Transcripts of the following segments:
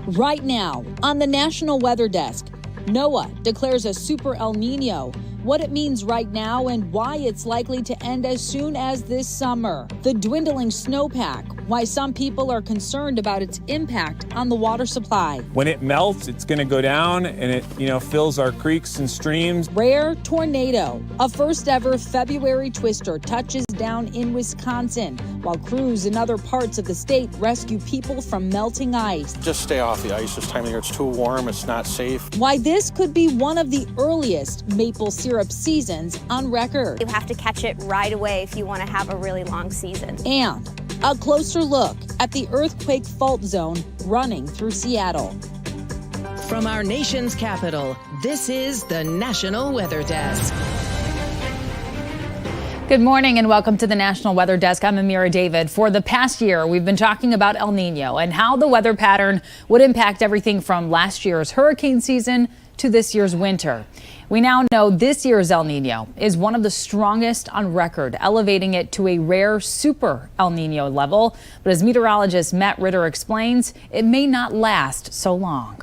Right now, on the National Weather Desk, NOAA declares a Super El Nino. What it means right now and why it's likely to end as soon as this summer. The dwindling snowpack, why some people are concerned about its impact on the water supply. When it melts, it's going to go down and it, fills our creeks and streams. Rare tornado. A first ever February twister touches down in Wisconsin, while crews in other parts of the state rescue people from melting ice. Just stay off the ice this time of year. It's too warm. It's not safe. Why this could be one of the earliest maple syrup seasons on record. You have to catch it right away if you want to have a really long season. And a closer look at the earthquake fault zone running through Seattle. From our nation's capital, this is the National Weather Desk. Good morning and welcome to the National Weather Desk. I'm Amira David. For the past year, we've been talking about El Nino and how the weather pattern would impact everything from last year's hurricane season to this year's winter. We now know this year's El Nino is one of the strongest on record, elevating it to a rare Super El Nino level. But as meteorologist Matt Ritter explains, it may not last so long.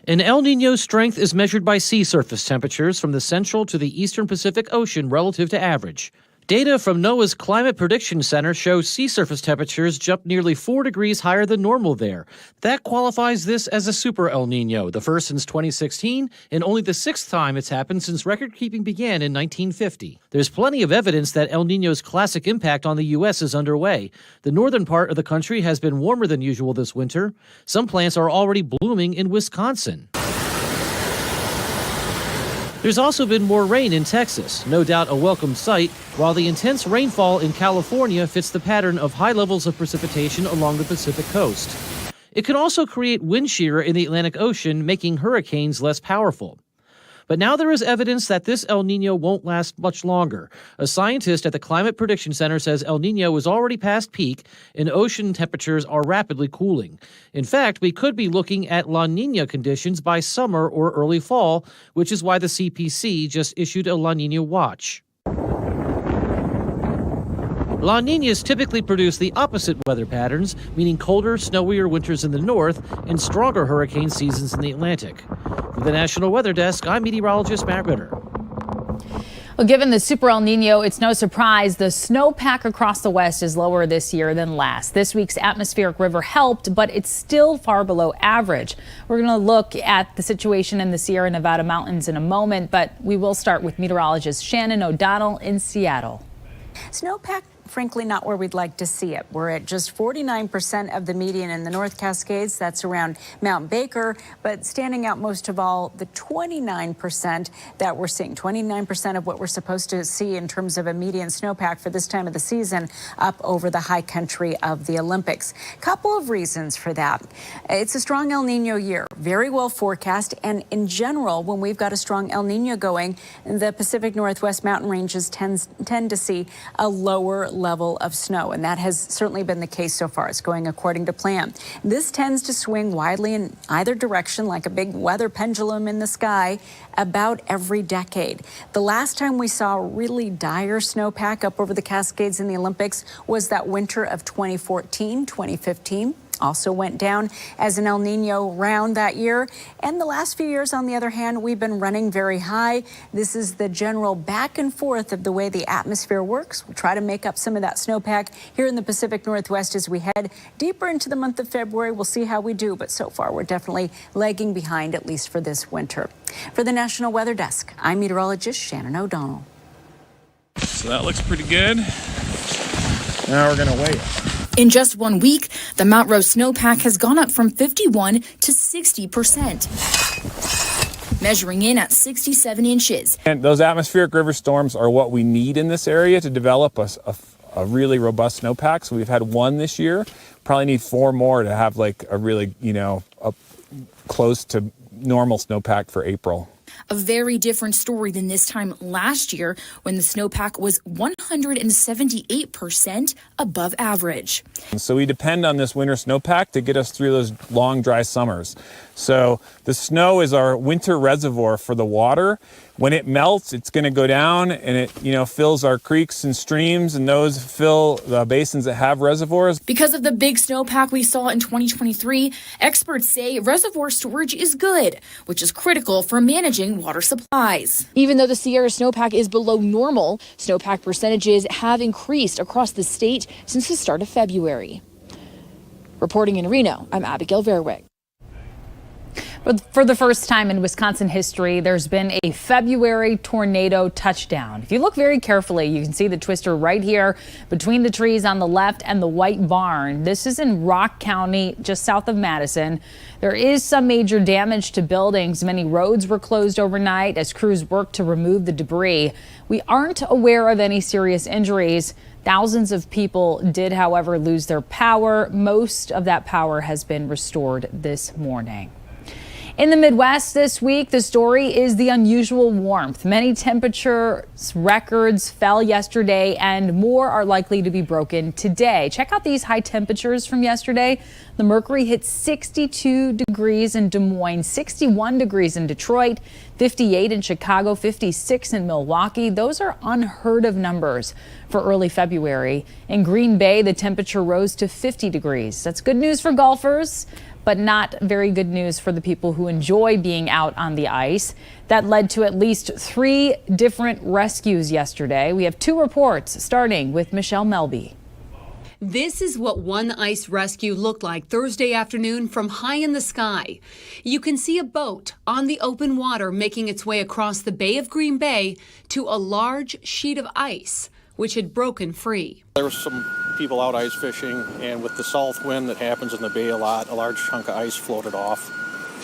An El Nino's strength is measured by sea surface temperatures from the central to the eastern Pacific Ocean relative to average. Data from NOAA's Climate Prediction Center shows sea surface temperatures jump nearly 4 degrees higher than normal there. That qualifies this as a Super El Nino, the first since 2016, and only the sixth time it's happened since record-keeping began in 1950. There's plenty of evidence that El Nino's classic impact on the U.S. is underway. The northern part of the country has been warmer than usual this winter. Some plants are already blooming in Wisconsin. There's also been more rain in Texas, no doubt a welcome sight, while the intense rainfall in California fits the pattern of high levels of precipitation along the Pacific coast. It could also create wind shear in the Atlantic Ocean, making hurricanes less powerful. But now there is evidence that this El Nino won't last much longer. A scientist at the Climate Prediction Center says El Nino is already past peak and ocean temperatures are rapidly cooling. In fact, we could be looking at La Nina conditions by summer or early fall, which is why the CPC just issued a La Nina watch. La Ninas typically produce the opposite weather patterns, meaning colder, snowier winters in the north and stronger hurricane seasons in the Atlantic. For the National Weather Desk, I'm meteorologist Matt Ritter. Well, given the Super El Nino, it's no surprise the snowpack across the west is lower this year than last. This week's atmospheric river helped, but it's still far below average. We're going to look at the situation in the Sierra Nevada mountains in a moment, but we will start with meteorologist Shannon O'Donnell in Seattle. Snowpack, frankly, not where we'd like to see it. We're at just 49% of the median in the North Cascades. That's around Mount Baker, but standing out most of all, the 29% that we're seeing, 29% of what we're supposed to see in terms of a median snowpack for this time of the season up over the high country of the Olympics. Couple of reasons for that. It's a strong El Nino year, very well forecast, and in general, when we've got a strong El Nino going, the Pacific Northwest mountain ranges tend to see a lower level of snow, and that has certainly been the case so far. It's going according to plan. This tends to swing widely in either direction like a big weather pendulum in the sky about every decade. The last time we saw a really dire snowpack up over the Cascades in the Olympics was that winter of 2014, 2015. Also went down as an El Nino round that year. And the last few years, on the other hand, we've been running very high. This is the general back and forth of the way the atmosphere works. We'll try to make up some of that snowpack here in the Pacific Northwest as we head deeper into the month of February. We'll see how we do, but so far we're definitely lagging behind, at least for this winter. For the National Weather Desk, I'm meteorologist Shannon O'Donnell. So that looks pretty good. Now we're going to weigh it. In just 1 week, the Mount Rose snowpack has gone up from 51 to 60%, measuring in at 67 inches. And those atmospheric river storms are what we need in this area to develop a really robust snowpack. So we've had one this year. Probably need 4 more to have like a really, a close to normal snowpack for April. A very different story than this time last year when the snowpack was 178% above average. So we depend on this winter snowpack to get us through those long, dry summers. So the snow is our winter reservoir for the water. When it melts, it's going to go down and it, fills our creeks and streams, and those fill the basins that have reservoirs. Because of the big snowpack we saw in 2023, experts say reservoir storage is good, which is critical for managing water supplies. Even though the Sierra snowpack is below normal, snowpack percentages have increased across the state since the start of February. Reporting in Reno, I'm Abigail Verwick. For the first time in Wisconsin history, there's been a February tornado touchdown. If you look very carefully, you can see the twister right here between the trees on the left and the white barn. This is in Rock County, just south of Madison. There is some major damage to buildings. Many roads were closed overnight as crews worked to remove the debris. We aren't aware of any serious injuries. Thousands of people did, however, lose their power. Most of that power has been restored this morning. In the Midwest this week, the story is the unusual warmth. Many temperature records fell yesterday and more are likely to be broken today. Check out these high temperatures from yesterday. The mercury hit 62 degrees in Des Moines, 61 degrees in Detroit, 58 in Chicago, 56 in Milwaukee. Those are unheard of numbers for early February. In Green Bay, the temperature rose to 50 degrees. That's good news for golfers, but not very good news for the people who enjoy being out on the ice. That led to at least 3 different rescues yesterday. We have 2 reports, starting with Michelle Melby. This is what one ice rescue looked like Thursday afternoon from high in the sky. You can see a boat on the open water making its way across the Bay of Green Bay to a large sheet of ice, which had broken free. There were some people out ice fishing, and with the south wind that happens in the bay a lot, a large chunk of ice floated off,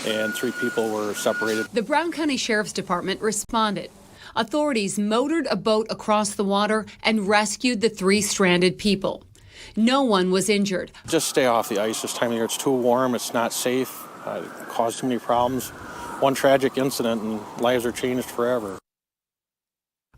and 3 people were separated. The Brown County Sheriff's Department responded. Authorities motored a boat across the water and rescued the 3 stranded people. No one was injured. Just stay off the ice this time of year. It's too warm, it's not safe, it caused too many problems. One tragic incident and lives are changed forever.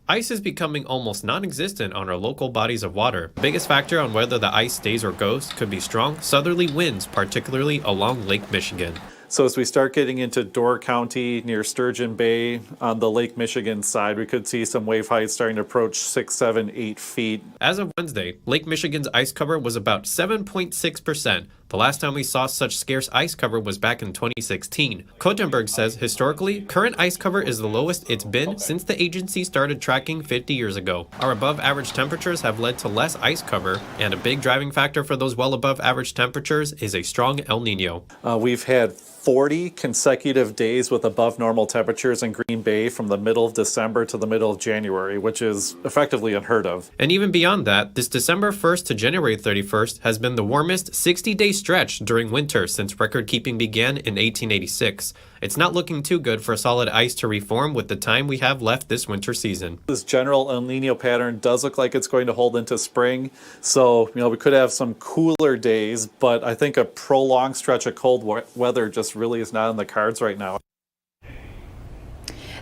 Ice is becoming almost non-existent on our local bodies of water. The biggest factor on whether the ice stays or goes could be strong southerly winds, particularly along Lake Michigan. So as we start getting into Door County near Sturgeon Bay on the Lake Michigan side, we could see some wave heights starting to approach 6, 7, 8 feet. As of Wednesday, Lake Michigan's ice cover was about 7.6%. The last time we saw such scarce ice cover was back in 2016. Kotenberg says historically, current ice cover is the lowest it's been since the agency started tracking 50 years ago. Our above average temperatures have led to less ice cover, and a big driving factor for those well above average temperatures is a strong El Nino. We've had 40 consecutive days with above normal temperatures in Green Bay from the middle of December to the middle of January, which is effectively unheard of. And even beyond that, this December 1st to January 31st has been the warmest 60-day stretch during winter since record keeping began in 1886. It's not looking too good for solid ice to reform with the time we have left this winter season. This general El Nino pattern does look like it's going to hold into spring. So, we could have some cooler days, but I think a prolonged stretch of cold weather just really is not in the cards right now.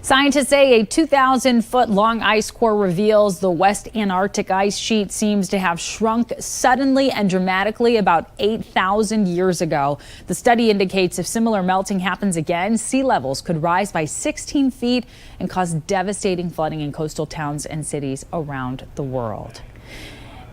Scientists say a 2,000-foot-long ice core reveals the West Antarctic ice sheet seems to have shrunk suddenly and dramatically about 8,000 years ago. The study indicates if similar melting happens again, sea levels could rise by 16 feet and cause devastating flooding in coastal towns and cities around the world.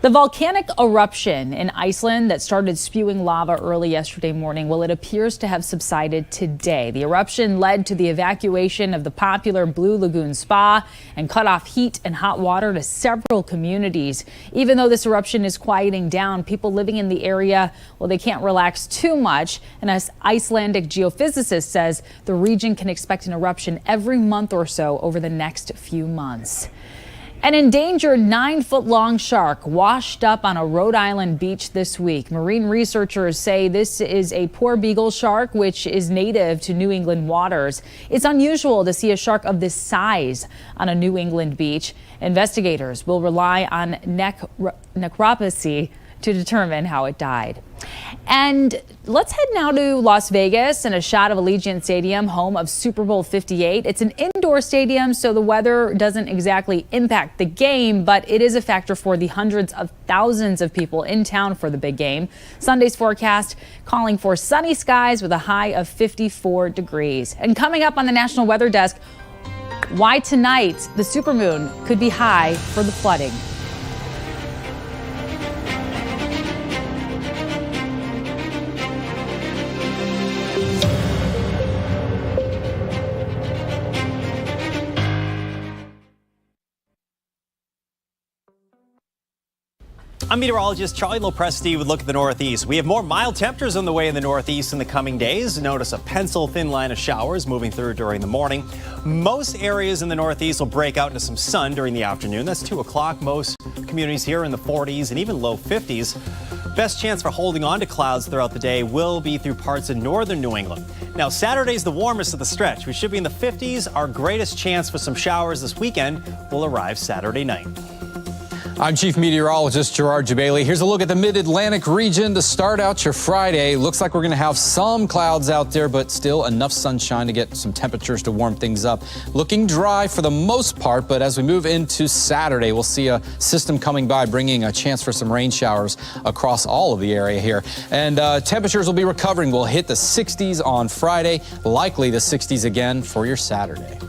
The volcanic eruption in Iceland that started spewing lava early yesterday morning, well, it appears to have subsided today. The eruption led to the evacuation of the popular Blue Lagoon Spa and cut off heat and hot water to several communities. Even though this eruption is quieting down, people living in the area, well, they can't relax too much. And as Icelandic geophysicist says, the region can expect an eruption every month or so over the next few months. An endangered 9-foot-long shark washed up on a Rhode Island beach this week. Marine researchers say this is a poor beagle shark, which is native to New England waters. It's unusual to see a shark of this size on a New England beach. Investigators will rely on necropsy to determine how it died. And let's head now to Las Vegas and a shot of Allegiant Stadium, home of Super Bowl 58. It's an indoor stadium, so the weather doesn't exactly impact the game, but it is a factor for the hundreds of thousands of people in town for the big game. Sunday's forecast calling for sunny skies with a high of 54 degrees. And coming up on the National Weather Desk, why tonight the supermoon could be high for the flooding. I'm meteorologist Charlie Lopresti with a look at the Northeast. We have more mild temperatures on the way in the Northeast in the coming days. Notice a pencil-thin line of showers moving through during the morning. Most areas in the Northeast will break out into some sun during the afternoon. That's 2 o'clock. Most communities here in the 40s and even low 50s. Best chance for holding on to clouds throughout the day will be through parts of northern New England. Now, Saturday's the warmest of the stretch. We should be in the 50s. Our greatest chance for some showers this weekend will arrive Saturday night. I'm Chief Meteorologist Gerard Jabali. Here's a look at the Mid-Atlantic region to start out your Friday. Looks like we're going to have some clouds out there, but still enough sunshine to get some temperatures to warm things up. Looking dry for the most part, but as we move into Saturday, we'll see a system coming by bringing a chance for some rain showers across all of the area here. And temperatures will be recovering. We'll hit the 60s on Friday, likely the 60s again for your Saturday.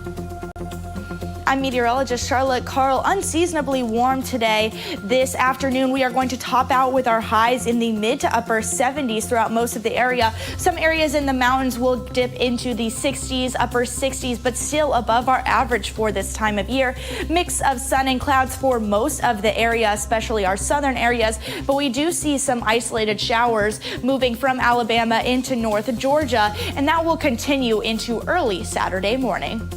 I'm meteorologist Charlotte Carl. Unseasonably warm today. This afternoon, we are going to top out with our highs in the mid to upper 70s throughout most of the area. Some areas in the mountains will dip into the 60s, upper 60s, but still above our average for this time of year. Mix of sun and clouds for most of the area, especially our southern areas, but we do see some isolated showers moving from Alabama into North Georgia, and that will continue into early Saturday morning.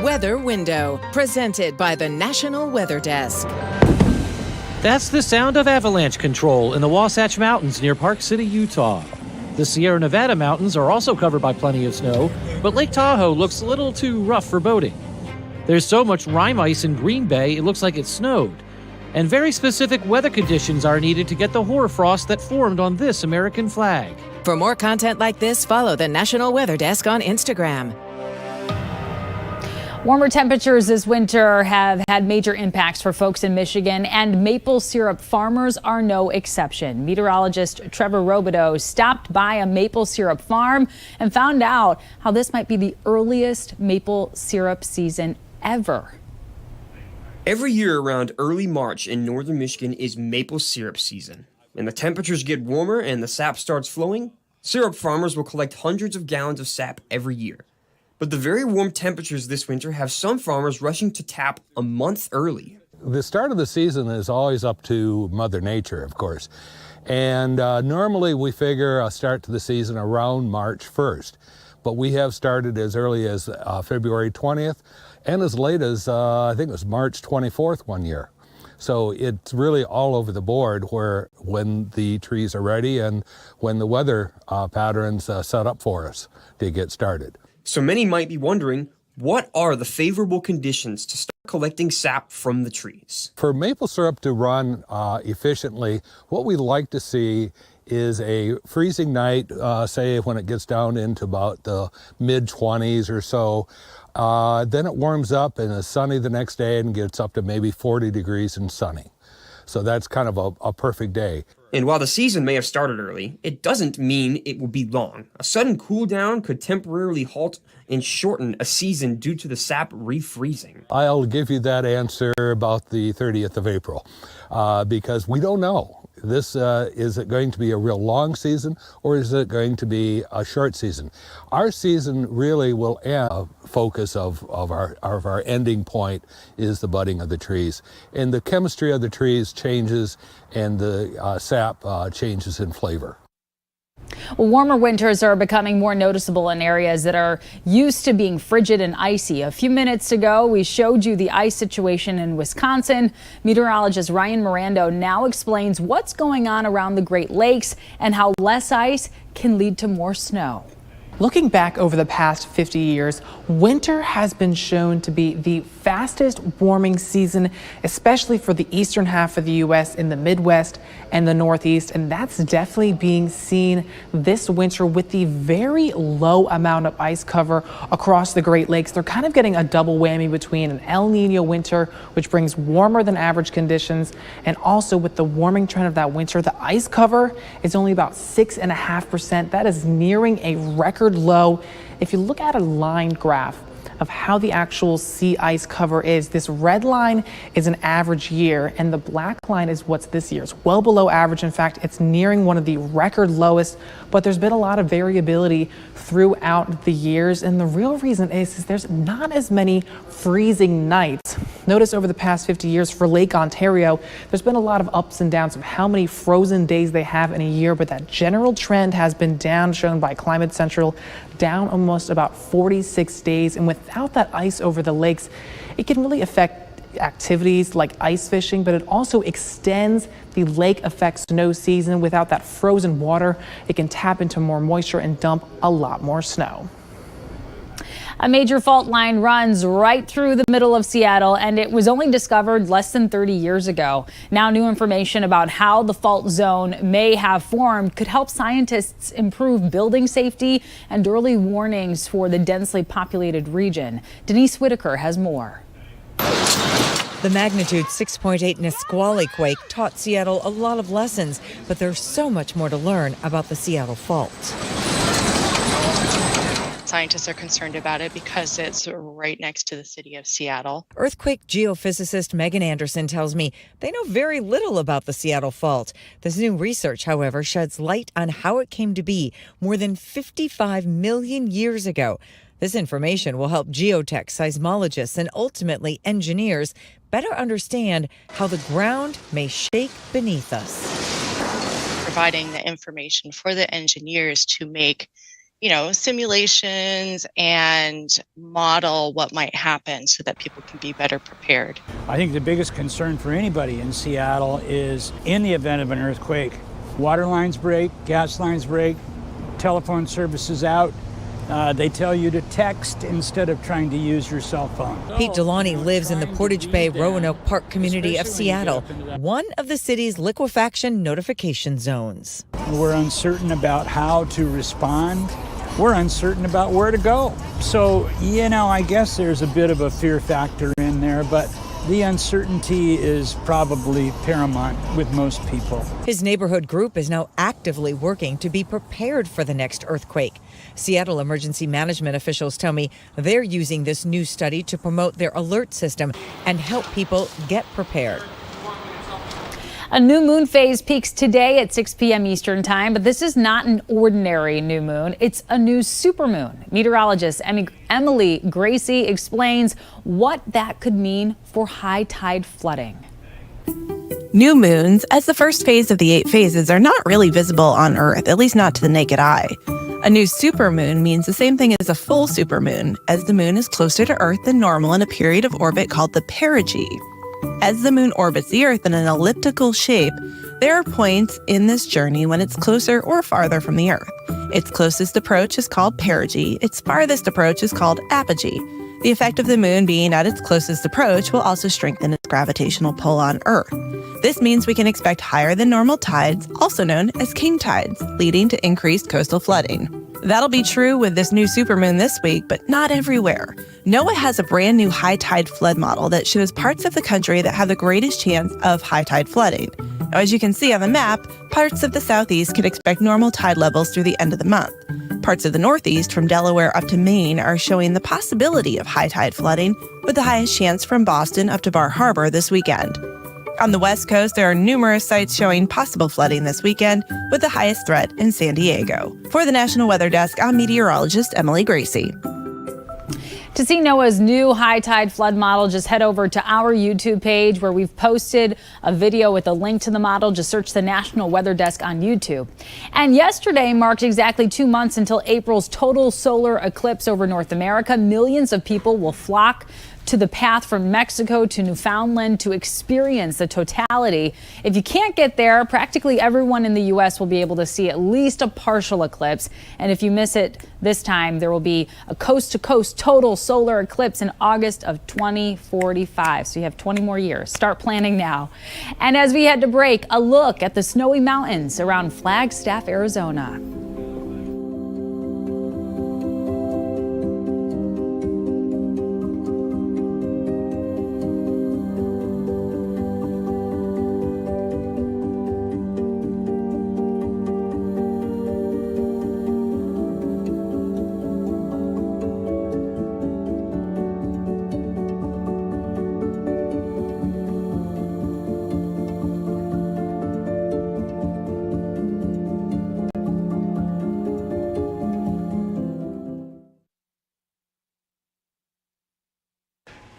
Weather Window, presented by the National Weather Desk. That's the sound of avalanche control in the Wasatch Mountains near Park City, Utah. The Sierra Nevada mountains are also covered by plenty of snow, but Lake Tahoe looks a little too rough for boating. There's so much rime ice in Green Bay, it looks like it snowed. And very specific weather conditions are needed to get the hoarfrost that formed on this American flag. For more content like this, follow the National Weather Desk on Instagram. Warmer temperatures this winter have had major impacts for folks in Michigan, and maple syrup farmers are no exception. Meteorologist Trevor Robideau stopped by a maple syrup farm and found out how this might be the earliest maple syrup season ever. Every year around early March in northern Michigan is maple syrup season. When the temperatures get warmer and the sap starts flowing, syrup farmers will collect hundreds of gallons of sap every year. But the very warm temperatures this winter have some farmers rushing to tap a month early. The start of the season is always up to Mother Nature, of course. And normally we figure a start to the season around March 1st. But we have started as early as February 20th and as late as, I think it was March 24th one year. So it's really all over the board when the trees are ready and when the weather patterns set up for us to get started. So many might be wondering, what are the favorable conditions to start collecting sap from the trees? For maple syrup to run efficiently, what we like to see is a freezing night, say when it gets down into about the mid-20s or so. Then it warms up and is sunny the next day and gets up to maybe 40 degrees and sunny. So that's kind of a perfect day. And while the season may have started early, it doesn't mean it will be long. A sudden cool down could temporarily halt and shorten a season due to the sap refreezing. I'll give you that answer about the 30th of April because we don't know. Is it going to be a real long season or is it going to be a short season? Our season really will end. Focus of our ending point is the budding of the trees. And the chemistry of the trees changes and the sap changes in flavor. Warmer winters are becoming more noticeable in areas that are used to being frigid and icy. A few minutes ago, we showed you the ice situation in Wisconsin. Meteorologist Ryan Mirando now explains what's going on around the Great Lakes and how less ice can lead to more snow. Looking back over the past 50 years, winter has been shown to be the fastest warming season, especially for the eastern half of the U.S. in the Midwest and the Northeast. And that's definitely being seen this winter with the very low amount of ice cover across the Great Lakes. They're kind of getting a double whammy between an El Nino winter, which brings warmer than average conditions, and also with the warming trend of that winter, the ice cover is only about 6.5%. That is nearing a record low. If you look at a line graph of how the actual sea ice cover is, this red line is an average year and the black line is what's this year. It's well below average. In fact, it's nearing one of the record lowest, but there's been a lot of variability throughout the years, and the real reason is there's not as many freezing nights. Notice over the past 50 years for Lake Ontario, there's been a lot of ups and downs of how many frozen days they have in a year, but that general trend has been down, shown by Climate Central, down almost about 46 days. And without that ice over the lakes, it can really affect activities like ice fishing, but it also extends the lake effect snow season. Without that frozen water, it can tap into more moisture and dump a lot more snow. A major fault line runs right through the middle of Seattle, and it was only discovered less than 30 years ago. Now, new information about how the fault zone may have formed could help scientists improve building safety and early warnings for the densely populated region. Denise Whitaker has more. The magnitude 6.8 Nisqually quake taught Seattle a lot of lessons, but there's so much more to learn about the Seattle fault. Scientists are concerned about it because it's right next to the city of Seattle. Earthquake geophysicist Megan Anderson tells me they know very little about the Seattle fault. This new research, however, sheds light on how it came to be more than 55 million years ago. This information will help geotech seismologists and ultimately engineers better understand how the ground may shake beneath us. Providing the information for the engineers to make simulations and model what might happen so that people can be better prepared. I think the biggest concern for anybody in Seattle is in the event of an earthquake, water lines break, gas lines break, telephone services out. They tell you to text instead of trying to use your cell phone. Pete Delani lives in the Portage Bay Roanoke Park community of Seattle, one of the city's liquefaction notification zones. We're uncertain about how to respond. We're uncertain about where to go. So, I guess there's a bit of a fear factor in there, but the uncertainty is probably paramount with most people. His neighborhood group is now actively working to be prepared for the next earthquake. Seattle emergency management officials tell me they're using this new study to promote their alert system and help people get prepared. A new moon phase peaks today at 6 p.m. Eastern time, but this is not an ordinary new moon. It's a new supermoon. Meteorologist Emily Gracie explains what that could mean for high tide flooding. New moons, as the first phase of the 8 phases, are not really visible on Earth, at least not to the naked eye. A new supermoon means the same thing as a full supermoon, as the moon is closer to Earth than normal in a period of orbit called the perigee. As the moon orbits the Earth in an elliptical shape, there are points in this journey when it's closer or farther from the Earth. Its closest approach is called perigee. Its farthest approach is called apogee. The effect of the moon being at its closest approach will also strengthen its gravitational pull on Earth. This means we can expect higher than normal tides, also known as king tides, leading to increased coastal flooding. That'll be true with this new supermoon this week, but not everywhere. NOAA has a brand new high tide flood model that shows parts of the country that have the greatest chance of high tide flooding. Now, as you can see on the map, parts of the southeast can expect normal tide levels through the end of the month. Parts of the northeast, from Delaware up to Maine, are showing the possibility of high tide flooding, with the highest chance from Boston up to Bar Harbor this weekend. On the West Coast, there are numerous sites showing possible flooding this weekend, with the highest threat in San Diego. For the National Weather Desk, I'm meteorologist Emily Gracie. To see NOAA's new high tide flood model, just head over to our YouTube page where we've posted a video with a link to the model. Just search the National Weather Desk on YouTube. And yesterday marked exactly 2 months until April's total solar eclipse over North America. Millions of people will flock to the path from Mexico to Newfoundland to experience the totality. If you can't get there, practically everyone in the U.S. will be able to see at least a partial eclipse. And if you miss it this time, there will be a coast-to-coast total solar eclipse in August of 2045. So you have 20 more years. Start planning now. And as we head to break, a look at the snowy mountains around Flagstaff, Arizona.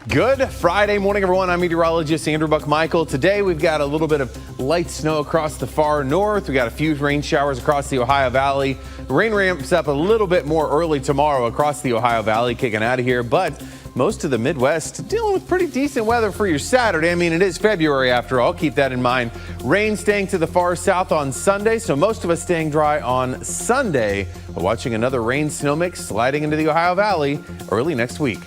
Good Friday morning, everyone. I'm meteorologist Andrew Buckmichael. Today, we've got a little bit of light snow across the far north. We got a few rain showers across the Ohio Valley. Rain ramps up a little bit more early tomorrow across the Ohio Valley, kicking out of here. But most of the Midwest dealing with pretty decent weather for your Saturday. I mean, it is February after all. Keep that in mind. Rain staying to the far south on Sunday, so most of us staying dry on Sunday. But watching another rain snow mix sliding into the Ohio Valley early next week.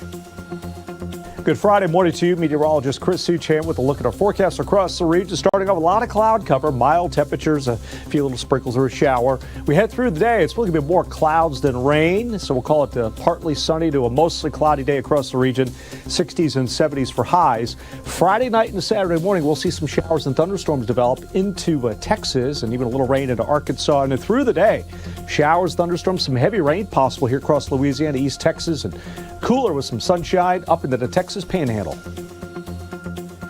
Good Friday morning to you. Meteorologist Chris Suchan with a look at our forecast across the region. Starting off with a lot of cloud cover, mild temperatures, a few little sprinkles or a shower. We head through the day. It's really going to be more clouds than rain, so we'll call it a partly sunny to a mostly cloudy day across the region. 60s and 70s for highs. Friday night and Saturday morning, we'll see some showers and thunderstorms develop into Texas and even a little rain into Arkansas. And then through the day, showers, thunderstorms, some heavy rain possible here across Louisiana, East Texas, and cooler with some sunshine up into the Texas Panhandle.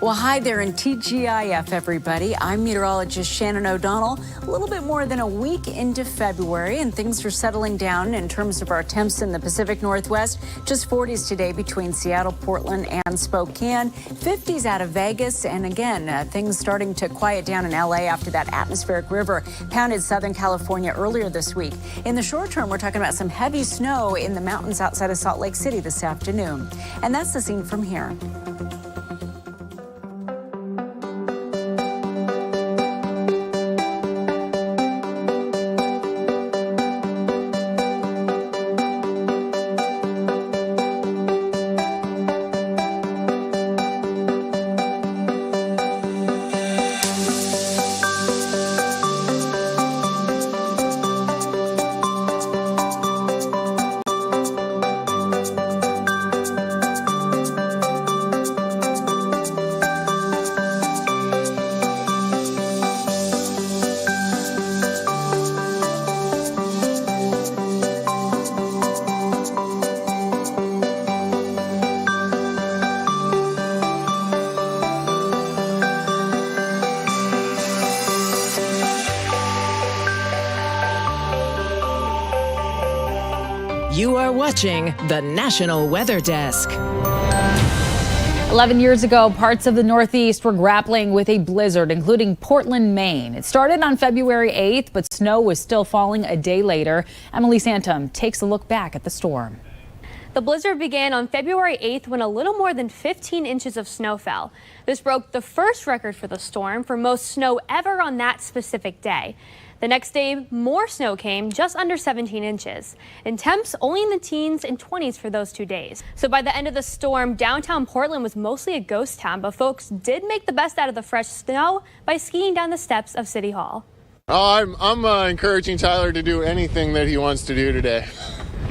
Well, hi there in TGIF, everybody. I'm meteorologist Shannon O'Donnell. A little bit more than a week into February, and things are settling down in terms of our temps in the Pacific Northwest. Just 40s today between Seattle, Portland, and Spokane. 50s out of Vegas, and again, things starting to quiet down in LA after that atmospheric river pounded Southern California earlier this week. In the short term, we're talking about some heavy snow in the mountains outside of Salt Lake City this afternoon. And that's the scene from here. You are watching the National Weather Desk. 11 years ago, parts of the Northeast were grappling with a blizzard, including Portland, Maine. It started on February 8th, but snow was still falling a day later. Emily Santum takes a look back at the storm. The blizzard began on February 8th when a little more than 15 inches of snow fell. This broke the first record for the storm for most snow ever on that specific day. The next day, more snow came, just under 17 inches. And temps only in the teens and 20s for those 2 days. So by the end of the storm, downtown Portland was mostly a ghost town, but folks did make the best out of the fresh snow by skiing down the steps of City Hall. I'm encouraging Tyler to do anything that he wants to do today.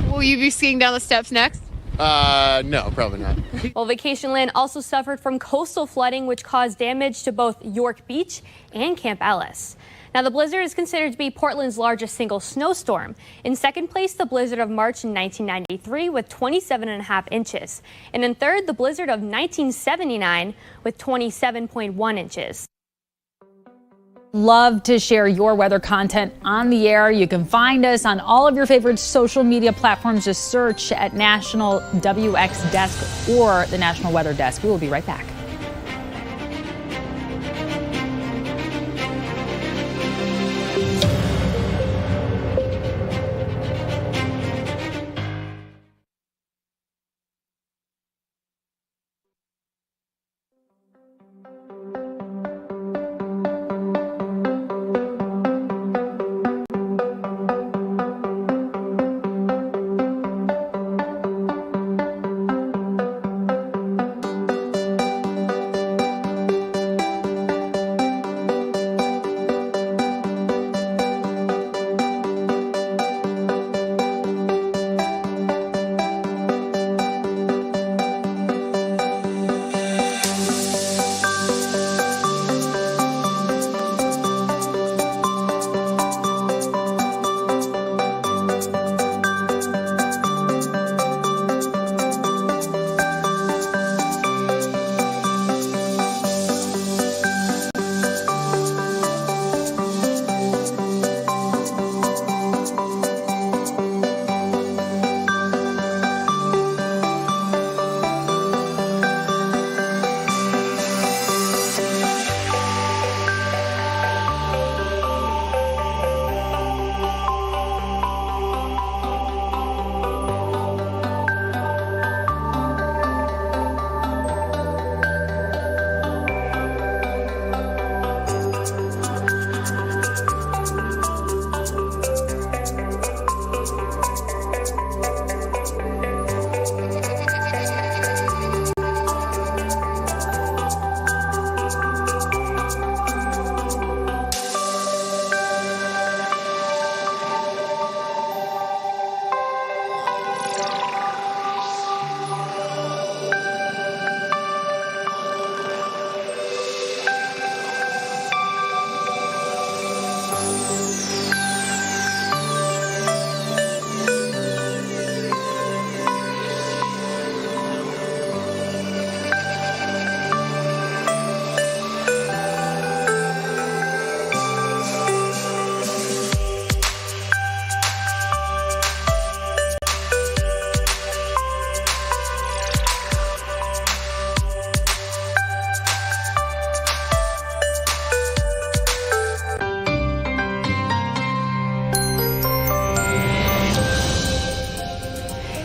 Will you be skiing down the steps next? No, probably not. Well, Vacationland also suffered from coastal flooding, which caused damage to both York Beach and Camp Ellis. Now, the blizzard is considered to be Portland's largest single snowstorm. In second place, the blizzard of March in 1993 with 27.5 inches. And in third, the blizzard of 1979 with 27.1 inches. Love to share your weather content on the air. You can find us on all of your favorite social media platforms. Just search at National WX Desk or the National Weather Desk. We will be right back.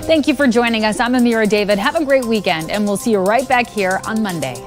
Thank you for joining us. I'm Amira David. Have a great weekend, and we'll see you right back here on Monday.